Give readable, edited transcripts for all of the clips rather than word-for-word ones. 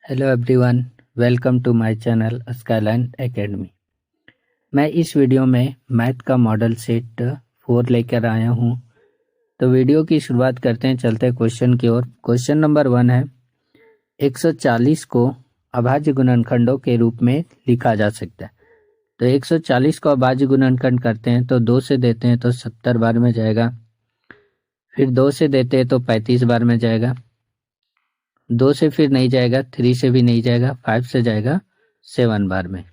Hello everyone, welcome to my channel Skyline Academy. मैं इस video में मैथ का मॉडल सेट 4 लेकर आया हूं। तो वीडियो की शुरुआत करते हैं, चलते हैं क्वेश्चन की ओर। क्वेश्चन नंबर 1 है, 140 को अभाज्य गुणनखंडों के रूप में लिखा जा सकता है। तो 140 को अभाज्य गुणनखंड करते हैं तो 2 से देते हैं तो 70 बार में जाएगा, फिर 2 से देते हैं तो 35 बार में जाएगा, 2 से फिर नहीं जाएगा, 3 से भी नहीं जाएगा, 5 से जाएगा 7 बार में।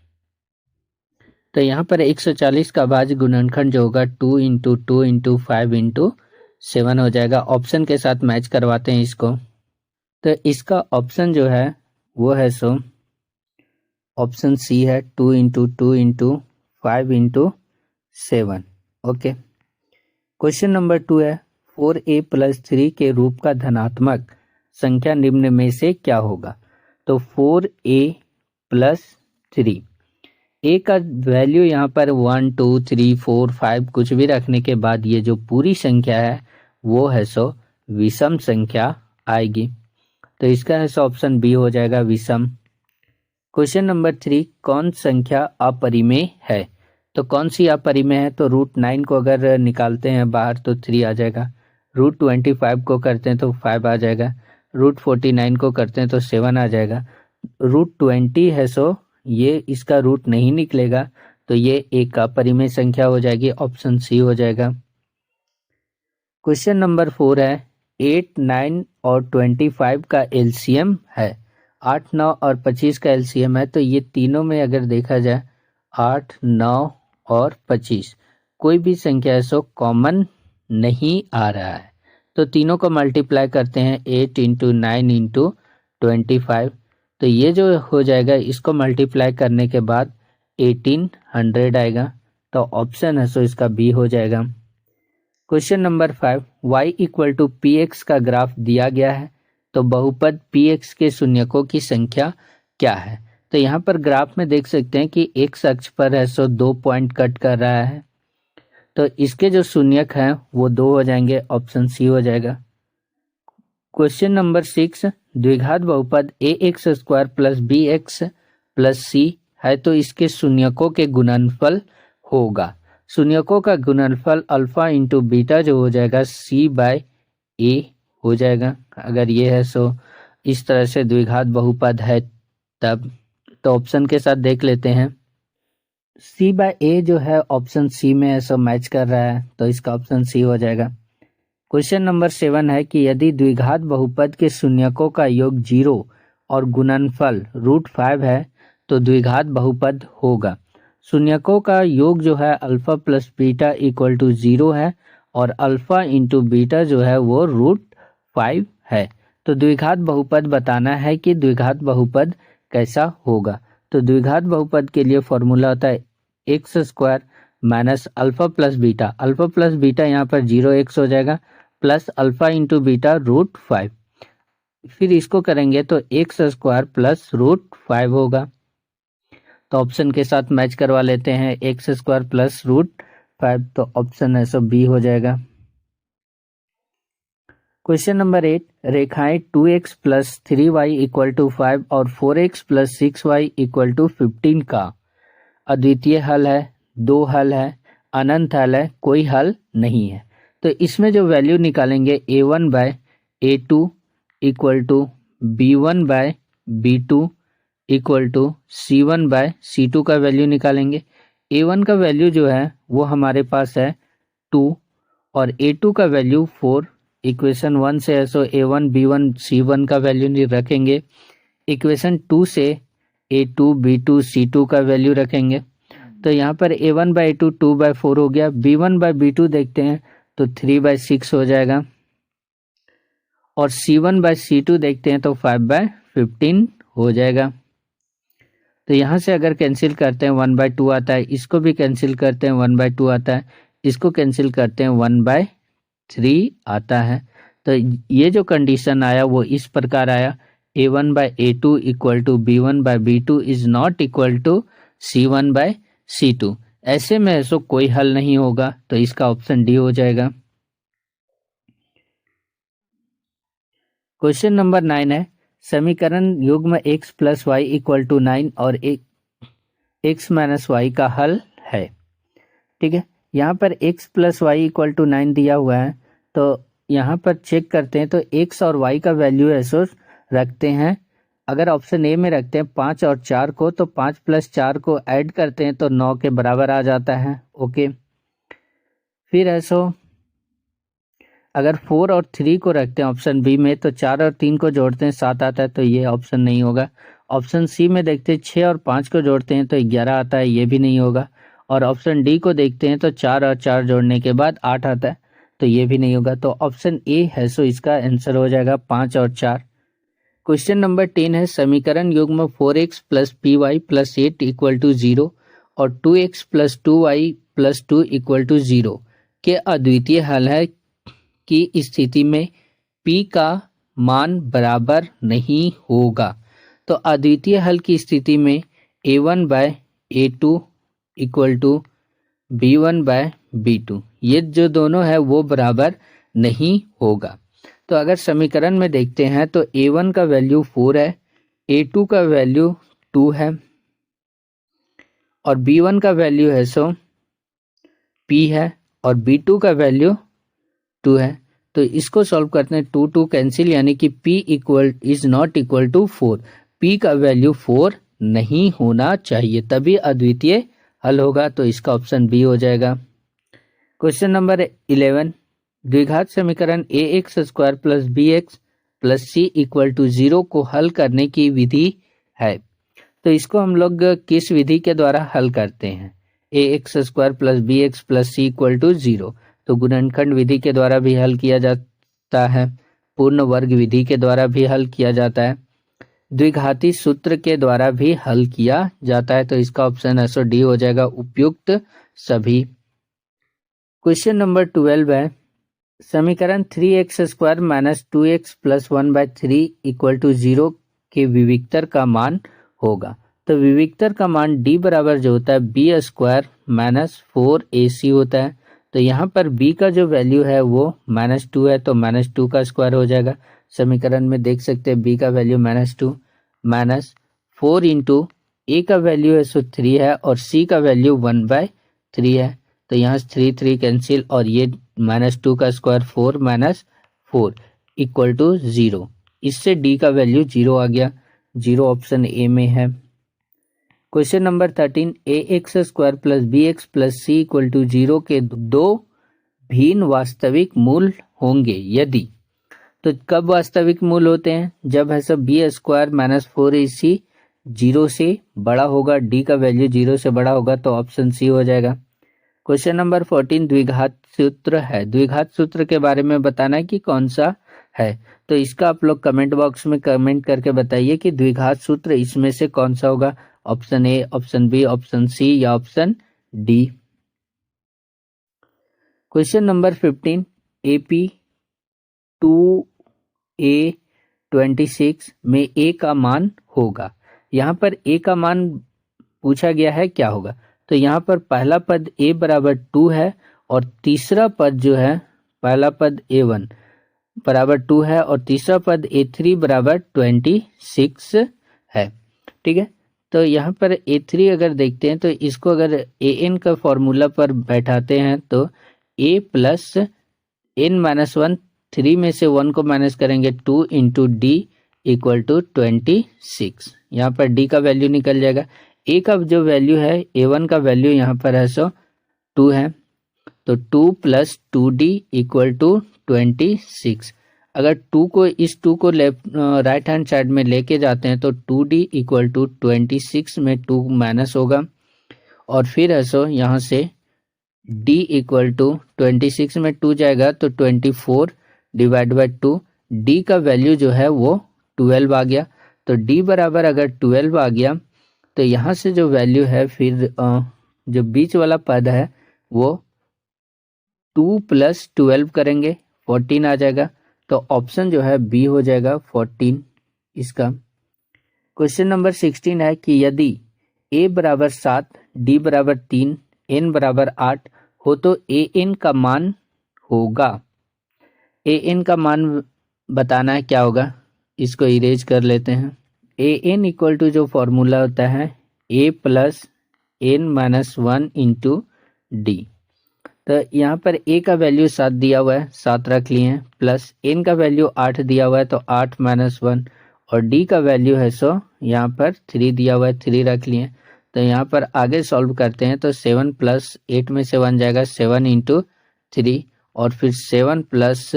तो यहाँ पर 140 का अभाज्य गुणनखंड जो होगा 2 इंटू 2 इंटू 5 इंटू 7 हो जाएगा। ऑप्शन के साथ मैच करवाते हैं इसको। तो इसका ऑप्शन जो है वो है ऑप्शन सी है, 2 into 2 into 5 into 7। Okay. Question number 2 है, 4a प्लस 3 के रूप का धनात्मक संख्या निम्न में से क्या होगा। तो 4a प्लस 3, ए का वैल्यू यहाँ पर 1 2 3 4 5 कुछ भी रखने के बाद ये जो पूरी संख्या है वो है विषम संख्या आएगी। तो इसका है ऑप्शन बी हो जाएगा, विषम। क्वेश्चन नंबर 3, कौन संख्या अपरिमेय है। तो कौन सी अपरिमेय है। तो √9 को अगर निकालते हैं बाहर तो 3 आ जाएगा, √25 को करते हैं तो 5 आ जाएगा, √49 को करते हैं तो 7 आ जाएगा, √20 है ये इसका रूट नहीं निकलेगा, तो ये एक अपरिमेय संख्या हो जाएगी, ऑप्शन सी हो जाएगा। क्वेश्चन नंबर 4 है, 8 9 और 25 का एलसीएम है। 8 9 और 25 का एलसीएम है। तो ये तीनों में अगर देखा जाए 8 9 और 25 कोई भी संख्या है कॉमन नहीं आ रहा है। तो तीनों को मल्टीप्लाई करते हैं, 8 इंटू 9 इंटू 25। तो ये जो हो जाएगा इसको मल्टीप्लाई करने के बाद 1800 आएगा। तो ऑप्शन है इसका बी हो जाएगा। Question number 5, y equal to P X का ग्राफ दिया गया है। तो बहुपद पी एक्स के शून्यकों की संख्या क्या है। तो यहाँ पर ग्राफ में देख सकते हैं कि एक्स अक्ष पर है 2 पॉइंट कट कर रहा है। तो इसके जो शून्यक हैं वो 2 हो जाएंगे, ऑप्शन सी हो जाएगा। क्वेश्चन नंबर 6, द्विघात बहुपद ax² plus bx plus c है। तो इसके शून्यकों के गुणनफल होगा। शून्यकों का गुणनफल अल्फा इंटू बीटा जो हो जाएगा c/a हो जाएगा। अगर ये है इस तरह से द्विघात बहुपद है तब। तो ऑप्शन के साथ देख लेते हैं, c/a जो है ऑप्शन सी में है मैच कर रहा है, तो इसका ऑप्शन सी हो जाएगा। क्वेश्चन नंबर 7 है कि यदि द्विघात बहुपद के शून्यकों का योग 0 और गुणनफल √5 है तो द्विघात बहुपद होगा। शून्यकों का योग जो है alpha plus beta equal to 0 है और अल्फा इंटू बीटा जो है वो √5 है। तो द्विघात बहुपद बताना है कि द्विघात बहुपद कैसा होगा। तो द्विघात बहुपद के लिए फॉर्मूला होता है x² minus alpha plus beta. Alpha plus beta यहाँ पर 0x हो जाएगा, प्लस अल्फा इंटू बीटा √5। फिर इसको करेंगे तो x² प्लस √5 होगा। तो ऑप्शन के साथ मैच करवा लेते हैं, x² प्लस √5। तो ऑप्शन है बी हो जाएगा। क्वेश्चन नंबर 8, रेखाएं 2x plus 3y equal to 5 और 4x plus 6y equal to 15 का अद्वितीय हल है, 2 हल है, अनंत हल है, कोई हल नहीं है। तो इसमें जो वैल्यू निकालेंगे a1/a2 equal to b1/b2 equal to c1/c2 का वैल्यू निकालेंगे। a1 का वैल्यू जो है वो हमारे पास है 2 और a2 का वैल्यू 4। इक्वेशन 1 से है a1 b1 c1 का वैल्यू रखेंगे। इक्वेशन 2 से a2 b2 c2 का वैल्यू रखेंगे। तो यहाँ पर a1/a2 2/4 हो गया, b1/b2 देखते हैं तो 3/6 हो जाएगा और c1/c2 देखते हैं तो 5/15 हो जाएगा। तो यहाँ से अगर कैंसिल करते हैं 1/2 आता है, इसको भी कैंसिल करते हैं 1/2 आता है, इसको कैंसिल करते हैं 1/3 आता है। तो ये जो कंडीशन आया वो इस प्रकार आया, a1/a2 equal to b1/b2 is not equal to c1/c2। ऐसे में कोई हल नहीं होगा, तो इसका ऑप्शन डी हो जाएगा। क्वेश्चन नंबर 9 है, समीकरण युग्म x plus y equal to 9 और x माइनस वाई का हल है। ठीक है, यहाँ पर x plus y equal to 9 दिया हुआ है, तो यहाँ पर चेक करते हैं तो x और y का वैल्यू ऐसे रखते हैं। अगर ऑप्शन ए में रखते हैं 5 और 4 को, तो 5 प्लस 4 को ऐड करते हैं तो 9 के बराबर आ जाता है। ओके, फिर ऐसो अगर 4 और 3 को रखते हैं ऑप्शन बी में, तो 4 और 3 को जोड़ते हैं 7 आता है, तो ये ऑप्शन नहीं होगा। ऑप्शन सी में देखते हैं 6 और 5 को जोड़ते हैं तो 11 आता है, ये भी नहीं होगा। और ऑप्शन डी को देखते हैं तो 4 और 4 जोड़ने के बाद 8 आता है, तो ये भी नहीं होगा। तो ऑप्शन ए है सो इसका आंसर हो जाएगा 5 और 4। क्वेश्चन नंबर 10 है समीकरण युग्म 4x plus p y plus 8 equal to 0 और 2x plus 2y plus 2 equal to 0 के अद्वितीय हल है की स्थिति में p का मान बराबर नहीं होगा। तो अद्वितीय हल की स्थिति में a1 bye a2 equal to b1 bye b2, ये जो दोनों है वो बराबर नहीं होगा। तो अगर समीकरण में देखते हैं तो a1 का वैल्यू 4 है, a2 का वैल्यू 2 है और b1 का वैल्यू है सो p है और b2 का वैल्यू 2 है। तो इसको सॉल्व करते हैं, 2 2 कैंसिल, यानी कि p equal is not equal to 4, p का वैल्यू 4 नहीं होना चाहिए, तभी अद्वितीय हल होगा। तो इसका ऑप्शन बी हो जाएगा। क्वेश्चन नंबर 11, द्विघात समीकरण ax square plus bx plus c equal to 0 को हल करने की विधि है। तो इसको हम लोग किस विधि के द्वारा हल करते हैं? ax square plus bx plus c equal to 0, तो गुणनखंड विधि के द्वारा भी हल किया जाता है, पूर्ण वर्ग विधि के द्वारा भी हल किया जाता है, द्विघाती सूत्र के द्वारा भी हल किया जाता है। तो इसका ऑप्शन ऐसो डी हो जाएगा, उपयुक्त सभी। क्वेश्चन नंबर 12 है समीकरण 3x square minus 2x plus 1/3 equal to 0 के विविक्तर का मान होगा। तो विविक्तर का मान d बराबर जो होता है बी स्क्वायर माइनस 4ac होता है। तो यहाँ पर b का जो वैल्यू है वो -2 है, तो -2 का स्क्वायर हो जाएगा। समीकरण में देख सकते हैं b का वैल्यू -2 माइनस 4 इंटू ए का वैल्यू है सो 3 है और c का वैल्यू 1/3 है, तो यहाँ 3 3 कैंसिल और ये -2 का स्क्वायर 4 माइनस 4 इक्वल टू 0। इससे d का वैल्यू 0 आ गया, 0 ऑप्शन ए में है। Question number 13, ax square plus bx plus c equal to 0 के दो भिन्न वास्तविक मूल होंगे यदि। तो कब वास्तविक मूल होते हैं? जब है सब बी स्क्वायर माइनस 4ac 0 से बड़ा होगा, d का वैल्यू 0 से बड़ा होगा, तो ऑप्शन सी हो जाएगा। क्वेश्चन नंबर 14 द्विघात सूत्र है, द्विघात सूत्र के बारे में बताना है कि कौन सा है। तो इसका आप लोग कमेंट बॉक्स में कमेंट करके बताइए कि द्विघात सूत्र इसमें से कौन सा होगा, option A, option B, option C या option D. Question number 15 AP 2A26 में a का मान होगा। यहाँ पर a का मान पूछा गया है क्या होगा। तो यहाँ पर पहला पद a बराबर 2 है और तीसरा पद जो है, पहला पद a1 बराबर 2 है और तीसरा पद a3 बराबर 26 है। ठीक है, तो यहाँ पर a3 अगर देखते हैं तो इसको अगर an का फॉर्मूला पर बैठाते हैं तो a प्लस n-1, 3 में से 1 को माइनस करेंगे 2 इंटू डी इक्वल टू 26। यहाँ पर d का वैल्यू निकल जाएगा। a का जो वैल्यू है, a1 का वैल्यू यहाँ पर है सो 2 है, तो 2 प्लस 2d इक्वल टू 26। अगर 2 को इस 2 को राइट हैंड साइड में लेके जाते हैं तो 2d इक्वल टू 26 में 2 माइनस होगा और फिर ऐसो यहाँ से d इक्वल टू 26 में 2 जाएगा तो 24 डिवाइड बाई 2, d का वैल्यू जो है वो 12 आ गया। तो d बराबर अगर 12 आ गया तो यहाँ से जो वैल्यू है फिर जो बीच वाला पद है वो 2 प्लस 12 करेंगे 14 आ जाएगा। तो ऑप्शन जो है बी हो जाएगा 14 इसका। क्वेश्चन नंबर 16 है कि यदि a बराबर 7, d बराबर 3, n बराबर 8 हो तो an का मान होगा। an का मान बताना है क्या होगा। इसको इरेज कर लेते हैं। ए एन इक्वल टू जो फॉर्मूला होता है A plus N minus 1 into D. तो यहाँ पर ए का वैल्यू 7 दिया हुआ है, 7 रख लिए हैं, प्लस एन का वैल्यू 8 दिया हुआ है तो 8 माइनस 1, और डी का वैल्यू है सो यहाँ पर 3 दिया हुआ है, 3 रख लिए। तो यहाँ पर आगे सॉल्व करते हैं तो 7 प्लस 8 में से 1 जाएगा, 7 इंटू 3, और फिर 7 प्लस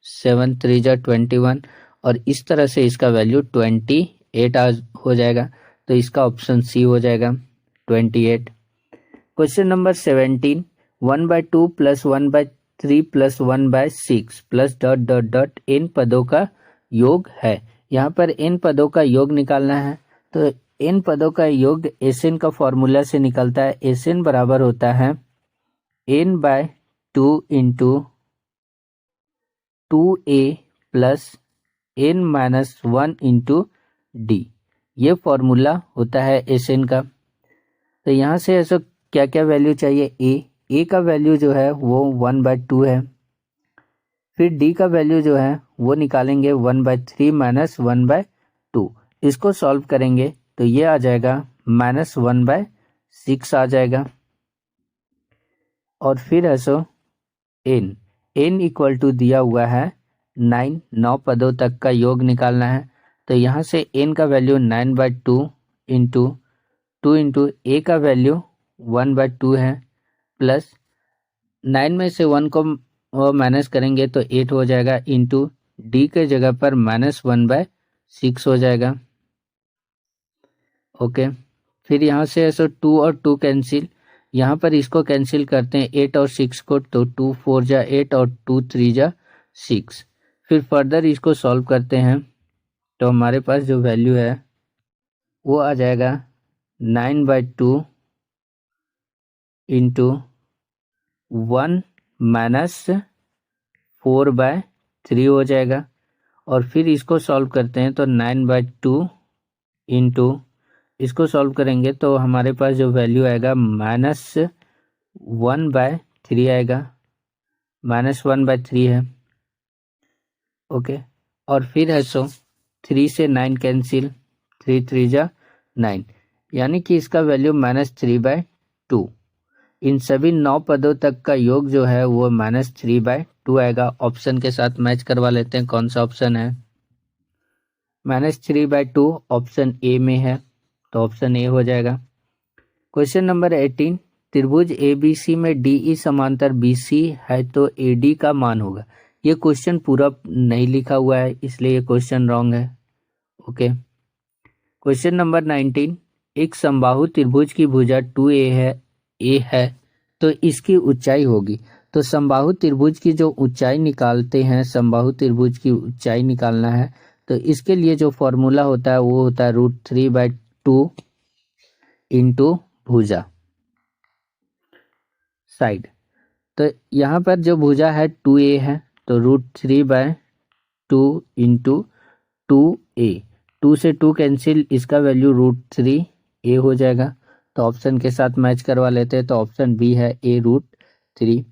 7 3 जा 21, और इस तरह से इसका वैल्यू 28 हो जाएगा। तो इसका ऑप्शन सी हो जाएगा 28। Question number 17, 1/2 plus 1/3 plus 1/6 plus dot dot dot n पदों का योग है। यहाँ पर एन पदों का योग निकालना है। तो एन पदों का योग एस एन का फॉर्मूला से निकलता है। एस एन बराबर होता है n/2 into 2a plus n minus 1 into D. ये फॉर्मूला होता है एस एन का। तो यहाँ से ऐसा क्या क्या वैल्यू चाहिए? ए का वैल्यू जो है वो 1/2 है। फिर डी का वैल्यू जो है वो निकालेंगे 1/3 माइनस 1/2। इसको सॉल्व करेंगे तो ये आ जाएगा -1/6 आ जाएगा। और फिर ऐसो एन इक्वल टू दिया हुआ है 9 पदों तक का योग निकालना है। तो यहाँ से एन का वैल्यू 9/2 इंटू 2 इंटू ए का वैल्यू 1/2 है, प्लस 9 में से 1 को माइनस करेंगे तो 8 हो जाएगा, इंटू डी के जगह पर -1/6 हो जाएगा। ओके, फिर यहाँ से ऐसो 2 और 2 कैंसिल, यहाँ पर इसको कैंसिल करते हैं 8 और 6 को, तो 2 4 जा 8 और 2 3 जा 6। फिर फर्दर इसको सॉल्व करते हैं तो हमारे पास जो वैल्यू है वो आ जाएगा 9/2 इंटू 1 माइनस 4/3 हो जाएगा। और फिर इसको सॉल्व करते हैं तो 9/2 इंटू, इसको सॉल्व करेंगे तो हमारे पास जो वैल्यू आएगा -1/3 आएगा, -1/3 है। ओके, और फिर है सो 3 से 9 कैंसिल, 3 3 जा 9, यानी कि इसका वैल्यू -3/2। इन सभी 9 पदों तक का योग जो है वो -3/2 आएगा। ऑप्शन के साथ मैच करवा लेते हैं कौन सा ऑप्शन है। -3/2 ऑप्शन ए में है, तो ऑप्शन ए हो जाएगा। क्वेश्चन नंबर 18, त्रिभुज ABC में DE समांतर BC है तो AD का मान होगा। ये क्वेश्चन पूरा नहीं लिखा हुआ है इसलिए ये क्वेश्चन रॉन्ग है। ओके, क्वेश्चन नंबर 19, एक समबाहु त्रिभुज की भुजा 2a है तो इसकी ऊंचाई होगी। तो समबाहु त्रिभुज की जो ऊंचाई निकालते हैं, समबाहु त्रिभुज की ऊंचाई निकालना है तो इसके लिए जो फॉर्मूला होता है वो होता है √3/2 इंटू भुजा साइड। तो यहाँ पर जो भुजा है 2a है तो √3/2 इंटू 2a, 2 से 2 कैंसिल, इसका वैल्यू √3a हो जाएगा। तो ऑप्शन के साथ मैच करवा लेते हैं तो ऑप्शन बी है a√3।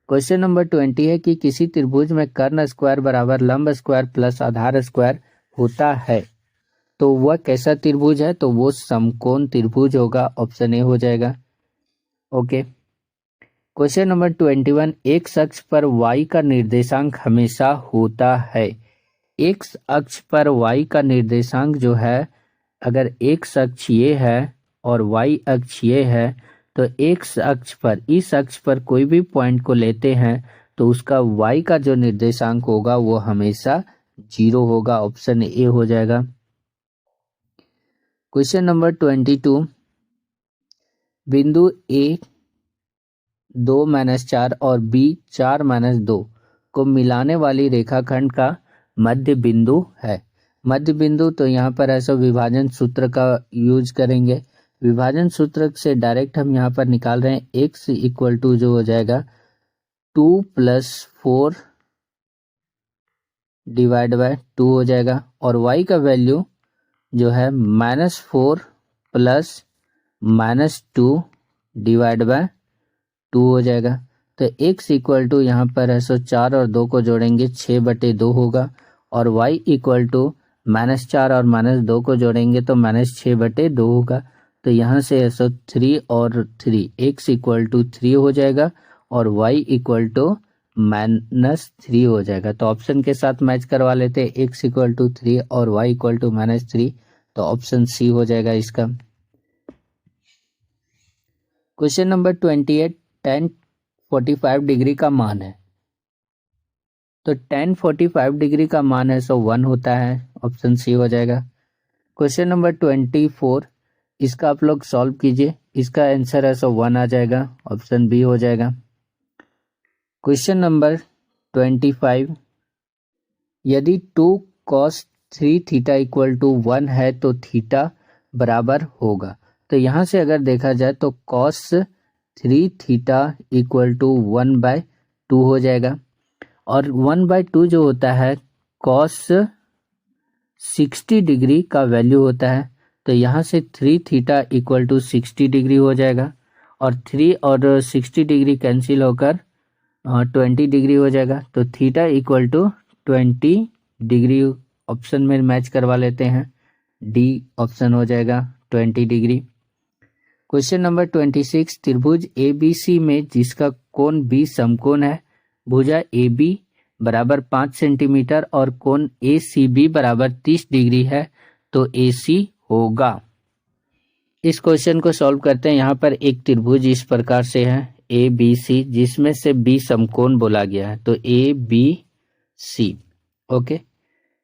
क्वेश्चन नंबर 20 है कि किसी त्रिभुज में कर्ण स्क्वायर बराबर लंब स्क्वायर प्लस आधार स्क्वायर होता है तो वह कैसा त्रिभुज है? तो वो समकोण त्रिभुज होगा, ऑप्शन ए हो जाएगा। ओके, क्वेश्चन नंबर 21, एक अक्ष पर y का निर्देशांक हमेशा होता है। एक अक्ष पर y का निर्देशांक जो है, अगर x अक्ष ये है और y अक्ष ये है तो x अक्ष पर, इस अक्ष पर कोई भी पॉइंट को लेते हैं तो उसका y का जो निर्देशांक होगा वो हमेशा 0 होगा, ऑप्शन ए हो जाएगा। क्वेश्चन नंबर 22, बिंदु A 2-4 और B 4-2 को मिलाने वाली रेखाखंड का मध्य बिंदु है। मध्य बिंदु, तो यहाँ पर ऐसा विभाजन सूत्र का यूज करेंगे। विभाजन सूत्र से डायरेक्ट हम यहाँ पर निकाल रहे हैं x इक्वल टू जो हो जाएगा 2 + 4 / 2 हो जाएगा, और y का वैल्यू जो है -4 + -2 / 2 हो जाएगा। तो x इक्वल टू यहाँ पर है सो 4 और 2 को जोड़ेंगे 6/2 होगा, और y इक्वल टू -4 और -2 को जोड़ेंगे तो -6/2 होगा। तो यहाँ से ऐसा 3 और 3 x = 3 हो जाएगा और y = -3 हो जाएगा। तो ऑप्शन के साथ मैच करवा लेते हैं, x = 3 और y = -3, तो ऑप्शन सी हो जाएगा इसका। क्वेश्चन नंबर 28, tan 45 डिग्री का मान है। तो tan 45 डिग्री का मान है 1 होता है, ऑप्शन सी हो जाएगा। क्वेश्चन नंबर 24, इसका आप लोग सॉल्व कीजिए, इसका आंसर है 1 आ जाएगा, ऑप्शन बी हो जाएगा। क्वेश्चन नंबर 25, यदि 2 cos 3 थीटा = 1 है तो थीटा बराबर होगा। तो यहाँ से अगर देखा जाए तो cos 3 थीटा = 1/2 हो जाएगा और 1/2 जो होता है cos 60 डिग्री का वैल्यू होता है। तो यहाँ से 3 थीटा = 60 डिग्री हो जाएगा और 3 और 60 डिग्री कैंसिल होकर 20 डिग्री हो जाएगा। तो थीटा = 20 डिग्री ऑप्शन में मैच करवा लेते हैं, डी ऑप्शन हो जाएगा 20 डिग्री। क्वेश्चन नंबर 26, त्रिभुज ABC में जिसका कोण B समकोण है, भुजा AB बराबर 5 सेंटीमीटर और कोण ACB बराबर 30 डिग्री है, तो AC होगा। इस क्वेश्चन को सॉल्व करते हैं। यहाँ पर एक त्रिभुज इस प्रकार से है ABC, जिसमें से B समकोण बोला गया है, तो ABC, ओके।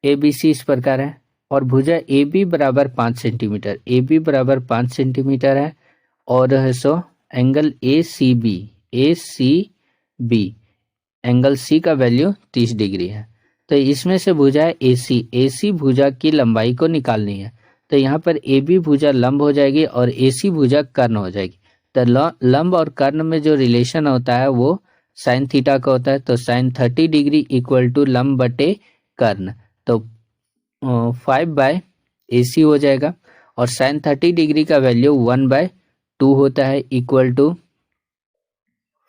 ABC इस प्रकार है और भुजा AB बराबर 5 सेंटीमीटर, AB बराबर 5 सेंटीमीटर है और है एंगल ACB एंगल C का वैल्यू 30 डिग्री है। तो इसमें से भुजा है AC भुजा की लंबाई को निकालनी है। तो यहाँ पर AB भुजा लंब हो जाएगी और AC भुजा कर्ण हो जाएगी। तो लंब और कर्ण में जो रिलेशन होता है वो साइन थीटा का होता है। तो साइन 30 डिग्री = लंब बटे कर्ण, तो 5/AC हो जाएगा और साइन 30 डिग्री का वैल्यू 1/2 होता है =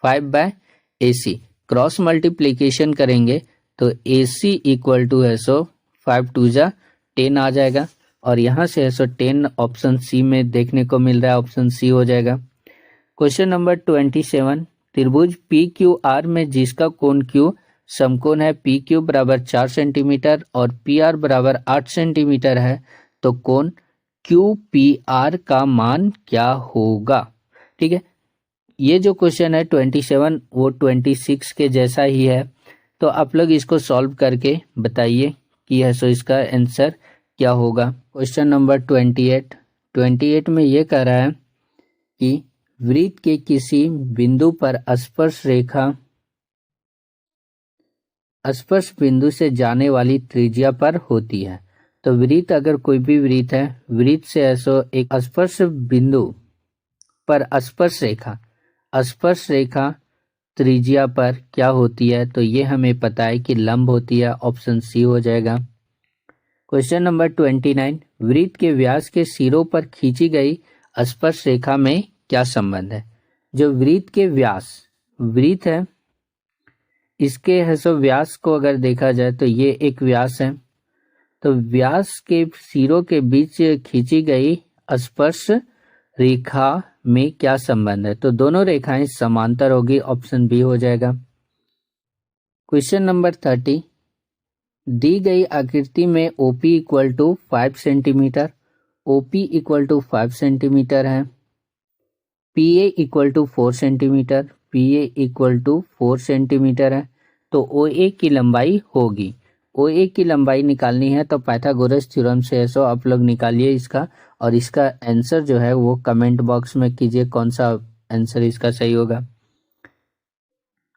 5/AC। क्रॉस मल्टीप्लीकेशन करेंगे तो AC = है 5 2 जा 10 आ जाएगा और यहाँ से है 10 ऑप्शन सी में देखने को मिल रहा है, ऑप्शन सी हो जाएगा। क्वेश्चन नंबर 27, त्रिभुज PQR में जिसका कोण Q समकोण है, PQ बराबर 4 सेंटीमीटर और PR बराबर 8 सेंटीमीटर है, तो कोण QPR का मान क्या होगा। ठीक है, ये जो क्वेश्चन है 27 वो 26 के जैसा ही है। तो आप लोग इसको सॉल्व करके बताइए कि है इसका आंसर क्या होगा। क्वेश्चन नंबर 28 में ये कह रहा है कि वृत्त के किसी बिंदु पर स्पर्श बिंदु से जाने वाली त्रिज्या पर होती है। तो वृत्त, अगर कोई भी वृत्त है, वृत्त से ऐसा एक स्पर्श बिंदु पर स्पर्श रेखा त्रिज्या पर क्या होती है, तो ये हमें पता है कि लंब होती है, ऑप्शन सी हो जाएगा। क्वेश्चन नंबर 29, वृत्त के व्यास के सिरों पर खींची गई स्पर्श रेखा में क्या संबंध है। जो वृत्त के व्यास, वृत्त है इसके है व्यास को अगर देखा जाए तो ये एक व्यास है, तो व्यास के सिरों के बीच खींची गई स्पर्श रेखा में क्या संबंध है, तो दोनों रेखाएं समांतर होगी, ऑप्शन बी हो जाएगा। क्वेश्चन नंबर 30, दी गई आकृति में OP = 5 सेंटीमीटर, OP = 5 सेंटीमीटर है, PA = 4 सेंटीमीटर, PA = 4 सेंटीमीटर है, तो OA की लंबाई होगी। OA की लंबाई निकालनी है तो पाइथागोरस थ्योरम से ऐसा आप लोग निकालिए इसका, और इसका आंसर जो है वो कमेंट बॉक्स में कीजिए कौन सा आंसर इसका सही होगा।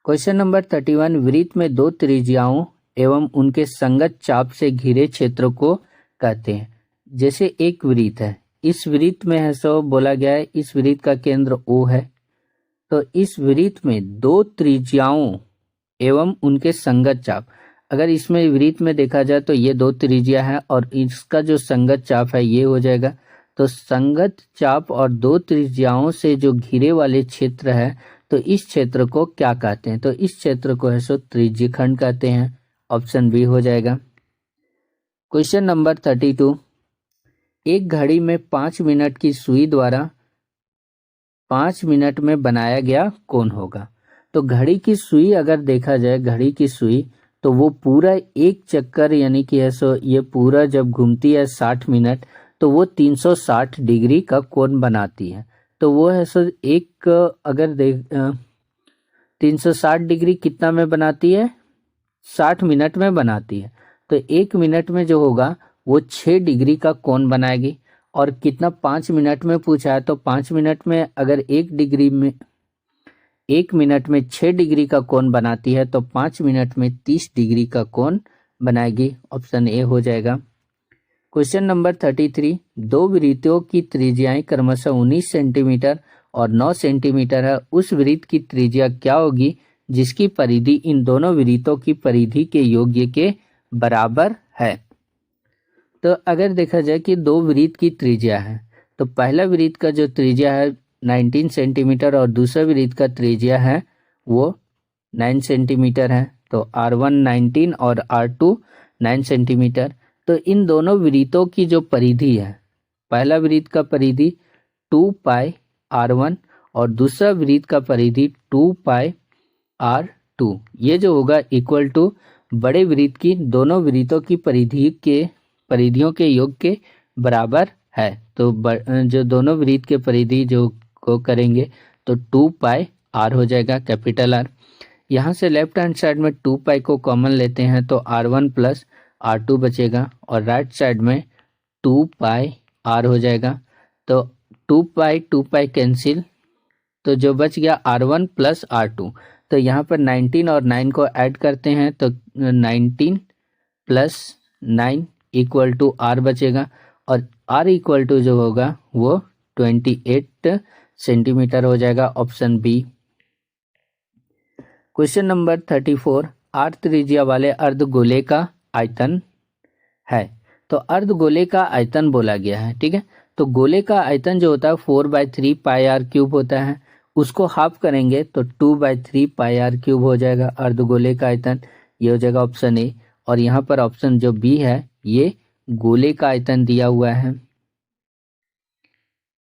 क्वेश्चन नंबर 31, वृत्त में 2 त्रिज्याओं एवं उनके संगत चाप से घिरे क्षेत्र को कहते हैं। जैसे एक वृत्त है, इस वृत्त में है बोला गया है इस वृत्त का केंद्र O है, तो इस वृत्त में 2 त्रिज्याओं एवं उनके संगत चाप, अगर इसमें वृत्त में देखा जाए तो ये 2 त्रिज्या है और इसका जो संगत चाप है ये हो जाएगा। तो संगत चाप और 2 त्रिज्याओं से जो घिरे वाले क्षेत्र है, तो इस क्षेत्र को क्या कहते हैं, तो इस क्षेत्र को है त्रिज्यखंड कहते हैं, ऑप्शन बी हो जाएगा। क्वेश्चन नंबर 32, एक घड़ी में 5 मिनट की सुई द्वारा 5 मिनट में बनाया गया कौन होगा। तो घड़ी की सुई अगर देखा जाए, घड़ी की सुई तो वो पूरा एक चक्कर यानी कि ऐसा ये पूरा जब घूमती है 60 मिनट तो वो 360 डिग्री का कोण बनाती है। तो वो है सो एक अगर देख 360 डिग्री कितना में बनाती है, 60 मिनट में बनाती है। तो एक मिनट में जो होगा वो 6 डिग्री का कोण बनाएगी। और कितना 5 मिनट में पूछा है, तो 5 मिनट में अगर 1 मिनट में 6 डिग्री का कोण बनाती है तो 5 मिनट में 30 डिग्री का कोण बनाएगी। ऑप्शन ए हो जाएगा। क्वेश्चन नंबर 33, दो वृत्तों की त्रिज्याएं क्रमशः 19 सेंटीमीटर और 9 सेंटीमीटर है। उस वृत्त की त्रिज्या क्या होगी जिसकी परिधि इन दोनों वृत्तों की परिधि के योग्य के बराबर है। तो अगर देखा जाए कि दो वृत्त की त्रिज्या है, तो पहला वृत्त का जो त्रिज्या है 19 सेंटीमीटर और दूसरा वृत्त का त्रिज्या है वो 9 सेंटीमीटर है। तो R1 19 और R2 9 सेंटीमीटर। तो इन दोनों वृत्तों की जो परिधि है, पहला वृत्त का परिधि 2 पाई R1 और दूसरा वृत्त का परिधि 2 पाई R2, ये जो होगा इक्वल टू बड़े वृत्त की दोनों वृत्तों की परिधियों के योग के बराबर है। तो जो दोनों वृत्त के परिधि जो को करेंगे तो 2 पाई R हो जाएगा, कैपिटल R। यहाँ से लेफ्ट हैंड साइड में 2 पाई को कॉमन लेते हैं तो R1 प्लस R2 बचेगा और राइट साइड में 2 पाई R हो जाएगा। तो 2 पाई कैंसिल, तो जो बच गया R1 प्लस R2। तो यहाँ पर 19 और 9 को ऐड करते हैं तो 19 प्लस 9 इक्वल टू R बचेगा और R इक्वल टू जो होगा वो 28 सेंटीमीटर हो जाएगा। Option B. Question number 34, R त्रिज्या वाले अर्धगोले का आयतन है। तो अर्धगोले का आयतन बोला गया है, ठीक है। तो गोले का आयतन जो होता है 4/3 पाई R क्यूब होता है, उसको हाफ करेंगे तो 2/3 पाई R क्यूब हो जाएगा अर्धगोले का आयतन। ये हो जाएगा ऑप्शन ए। और यहाँ पर ऑप्शन जो बी है ये गोले का आयतन दिया हुआ है,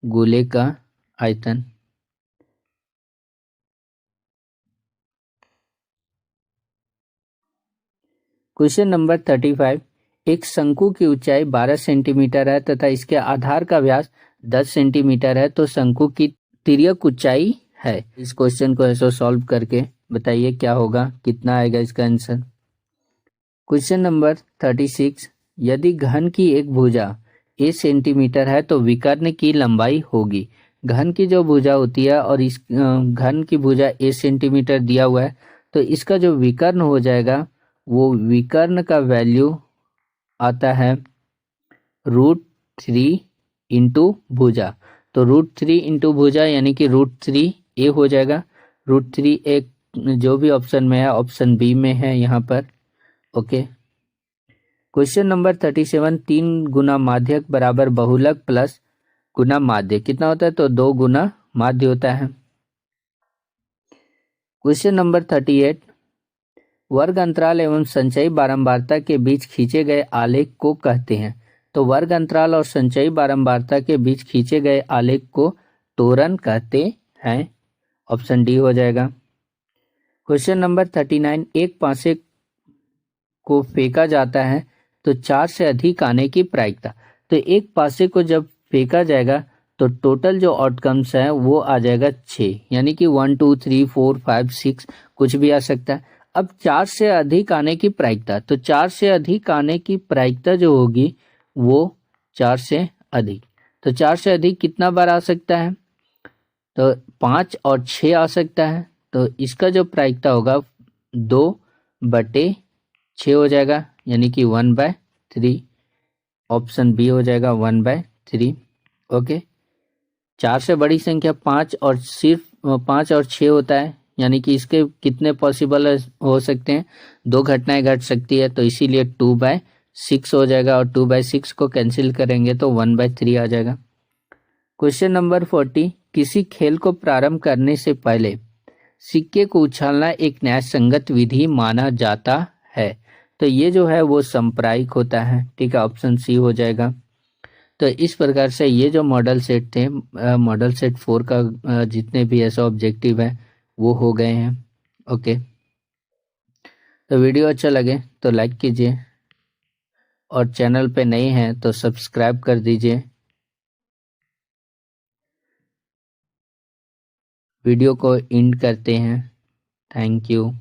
गोले का आयतन। क्वेश्चन नंबर 35, एक शंकु की ऊंचाई 12 सेंटीमीटर है तथा इसके आधार का व्यास 10 सेंटीमीटर है, तो शंकु की तिर्यक ऊंचाई है। इस क्वेश्चन को ऐसे सॉल्व करके बताइए क्या होगा, कितना आएगा इसका आंसर। क्वेश्चन नंबर 36, यदि घन की एक भुजा a सेंटीमीटर है तो विकर्ण की लंबाई होगी। घन की जो भुजा होती है और इस घन की भुजा a सेंटीमीटर दिया हुआ है, तो इसका जो विकर्ण हो जाएगा वो विकर्ण का वैल्यू आता है √3 इंटू भुजा। तो √3 इंटू भुजा यानी कि √3a हो जाएगा। √3a जो भी ऑप्शन में है, ऑप्शन बी में है यहाँ पर। ओके। क्वेश्चन नंबर 37, 3 गुना माध्यक बराबर बहुलक प्लस गुना माध्य कितना होता है, तो 2 गुना माध्य होता है। क्वेश्चन नंबर 38, वर्ग अंतराल एवं संचयी बारंबारता के बीच खींचे गए आलेख को कहते हैं। तो वर्ग अंतराल और संचयी बारंबारता के बीच खींचे गए आलेख को त्वरण कहते हैं। ऑप्शन डी हो जाएगा। क्वेश्चन नंबर 39, एक पासे को फेंका जाता है तो 4 से अधिक आने की प्रायिकता। तो एक पासे को जब फेंका जाएगा तो टोटल जो आउटकम्स है वो आ जाएगा 6, यानी कि 1 2 3 4 5 6 कुछ भी आ सकता है। अब 4 से अधिक आने की प्रायिकता, तो 4 से अधिक आने की प्रायिकता जो होगी वो 4 से अधिक, तो 4 से अधिक कितना बार आ सकता है, तो 5 और 6 आ सकता है। तो इसका जो प्रायिकता होगा 2/6 हो जाएगा, यानी कि 1/3। ऑप्शन बी हो जाएगा 1/3। ओके। 4 से बड़ी संख्या 5 और सिर्फ 5 और 6 होता है, यानी कि इसके कितने पॉसिबल हो सकते हैं, 2 घटनाएं घट सकती है, तो इसीलिए 2/6 हो जाएगा और 2/6 को कैंसिल करेंगे तो 1/3 आ जाएगा। क्वेश्चन नंबर 40, किसी खेल को प्रारंभ करने से पहले सिक्के को उछालना एक न्याय संगत विधि माना जाता है। तो ये जो है वो सांप्रायिक होता है, ठीक है, ऑप्शन सी हो जाएगा। तो इस प्रकार से ये जो मॉडल सेट थे, मॉडल सेट 4 का जितने भी ऐसे ऑब्जेक्टिव है वो हो गए हैं। ओके, तो वीडियो अच्छा लगे तो लाइक कीजिए और चैनल पे नए हैं तो सब्सक्राइब कर दीजिए। वीडियो को एंड करते हैं। Thank you.